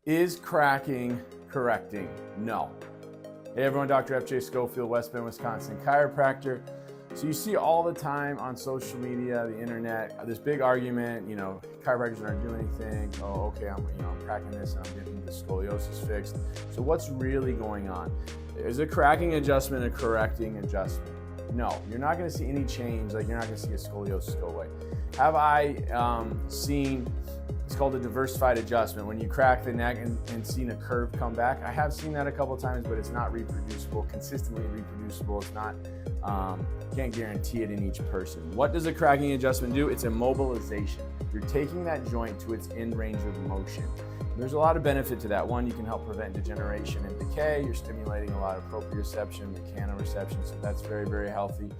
Is cracking correcting? No. Hey everyone, Dr. F.J. Schofield, West Bend, Wisconsin, chiropractor. So you see all the time on social media, the internet, this big argument, chiropractors aren't doing anything. Oh, okay, I'm cracking this and I'm getting the scoliosis fixed. So what's really going on? Is a cracking adjustment a correcting adjustment? No, you're not gonna see any change, like you're not gonna see a scoliosis go away. Have I seen, it's called a diversified adjustment, when you crack the neck and seen a curve come back? I have seen that a couple of times, but it's not reproducible, consistently reproducible. It's not, can't guarantee it in each person. What does a cracking adjustment do? It's a mobilization. You're taking that joint to its end range of motion. There's a lot of benefit to that. One, you can help prevent degeneration and decay. You're stimulating a lot of proprioception, mechanoreception, so that's very, very healthy.